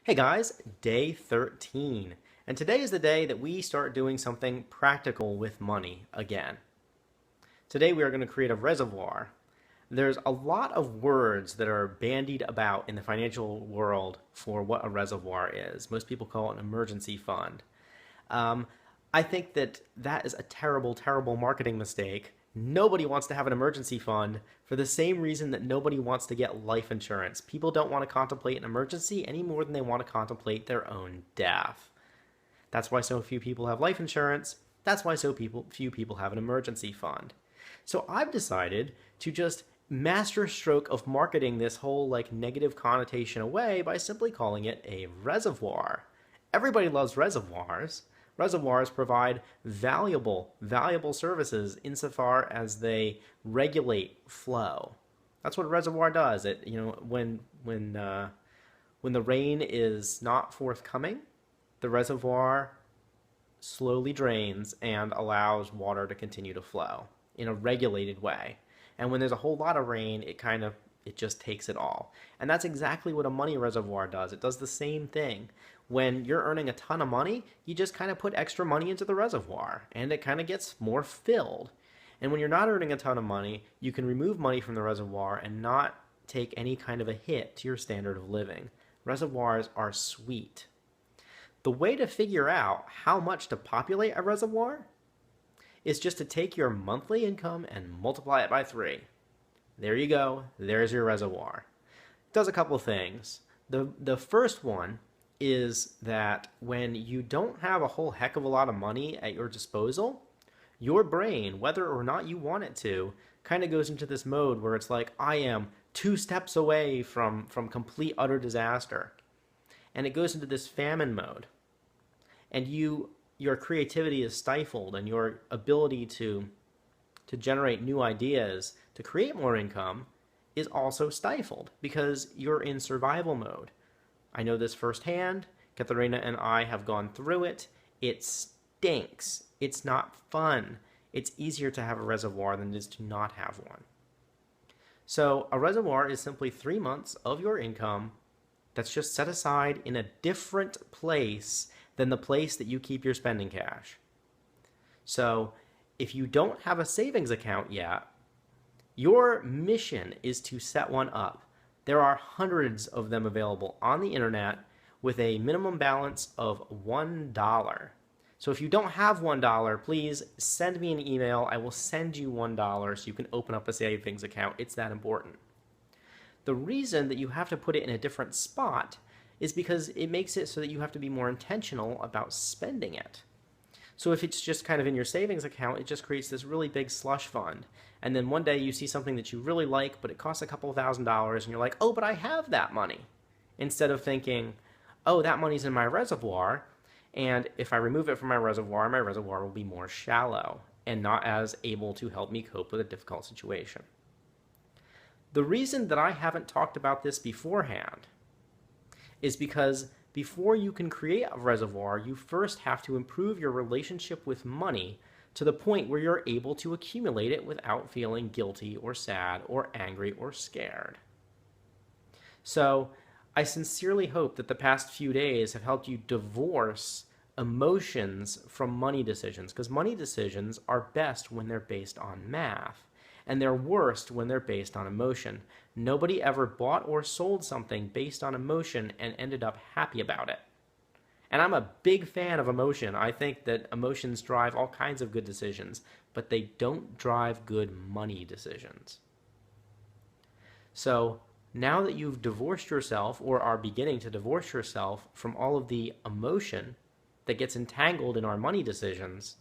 Hey guys, day 13. And today is the day that we start doing something practical with money again. Today we are going to create a reservoir. There's a lot of words that are bandied about in the financial world for what a reservoir is. Most people call it an emergency fund. Um, I think that that is a terrible, terrible marketing mistake. Nobody wants to have an emergency fund for the same reason that nobody wants to get life insurance. People don't want to contemplate an emergency any more than they want to contemplate their own death. That's why so few people have life insurance. That's why few people have an emergency fund. So I've decided to just master stroke of marketing this whole negative connotation away by simply calling it a reservoir. Everybody loves reservoirs. Reservoirs provide valuable services insofar as they regulate flow. That's what a reservoir does. When the rain is not forthcoming, the reservoir slowly drains and allows water to continue to flow in a regulated way. And when there's a whole lot of rain, it just takes it all. And that's exactly what a money reservoir does. It does the same thing. When you're earning a ton of money, you just kind of put extra money into the reservoir and it kind of gets more filled. And when you're not earning a ton of money, you can remove money from the reservoir and not take any kind of a hit to your standard of living. Reservoirs are sweet. The way to figure out how much to populate a reservoir is just to take your monthly income and multiply it by 3. There you go. There's your reservoir. It does a couple of things. The first one is that when you don't have a whole heck of a lot of money at your disposal, your brain, whether or not you want it to, kind of goes into this mode where it's like, I am 2 steps away from complete utter disaster. And it goes into this famine mode. And your creativity is stifled, and your ability to generate new ideas to create more income is also stifled because you're in survival mode. I know this firsthand. Katharina and I have gone through it. It stinks. It's not fun. It's easier to have a reservoir than it is to not have one. So a reservoir is simply 3 months of your income that's just set aside in a different place than the place that you keep your spending cash. So if you don't have a savings account yet, your mission is to set one up. There are hundreds of them available on the internet with a minimum balance of $1. So if you don't have $1, please send me an email. I will send you $1 so you can open up a savings account. It's that important. The reason that you have to put it in a different spot is because it makes it so that you have to be more intentional about spending it. So if it's just kind of in your savings account, it just creates this really big slush fund. And then one day you see something that you really like, but it costs a couple of $1,000s, and you're like, oh, but I have that money. Instead of thinking, oh, that money's in my reservoir, and if I remove it from my reservoir will be more shallow and not as able to help me cope with a difficult situation. The reason that I haven't talked about this beforehand is because before you can create a reservoir, you first have to improve your relationship with money to the point where you're able to accumulate it without feeling guilty or sad or angry or scared. So I sincerely hope that the past few days have helped you divorce emotions from money decisions, because money decisions are best when they're based on math, and they're worst when they're based on emotion. Nobody ever bought or sold something based on emotion and ended up happy about it. And I'm a big fan of emotion. I think that emotions drive all kinds of good decisions, but they don't drive good money decisions. So now that you've divorced yourself or are beginning to divorce yourself from all of the emotion that gets entangled in our money decisions,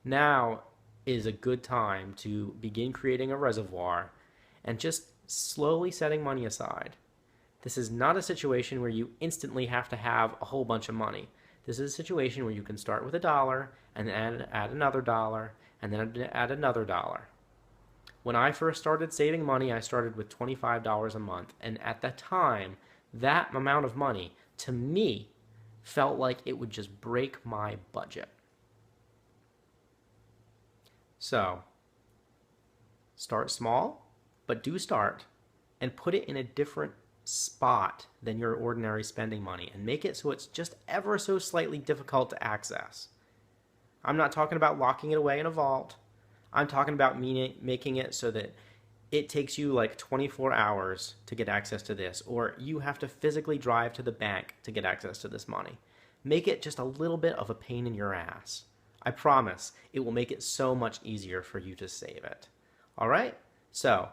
now is a good time to begin creating a reservoir and just slowly setting money aside. This is not a situation where you instantly have to have a whole bunch of money. This is a situation where you can start with $1 and then add another dollar and then add another dollar. When I first started saving money, I started with $25 a month, and at that time, that amount of money, to me, felt like it would just break my budget. So, start small, but do start, and put it in a different spot than your ordinary spending money and make it so it's just ever so slightly difficult to access. I'm not talking about locking it away in a vault. I'm talking about making it so that it takes you like 24 hours to get access to this, or you have to physically drive to the bank to get access to this money. Make it just a little bit of a pain in your ass. I promise it will make it so much easier for you to save it. All right? So,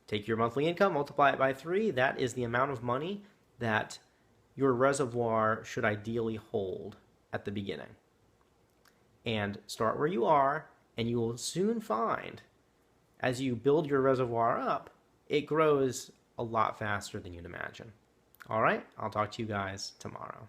take your monthly income, multiply it by 3. That is the amount of money that your reservoir should ideally hold at the beginning. And start where you are, and you will soon find as you build your reservoir up, it grows a lot faster than you'd imagine. All right, I'll talk to you guys tomorrow.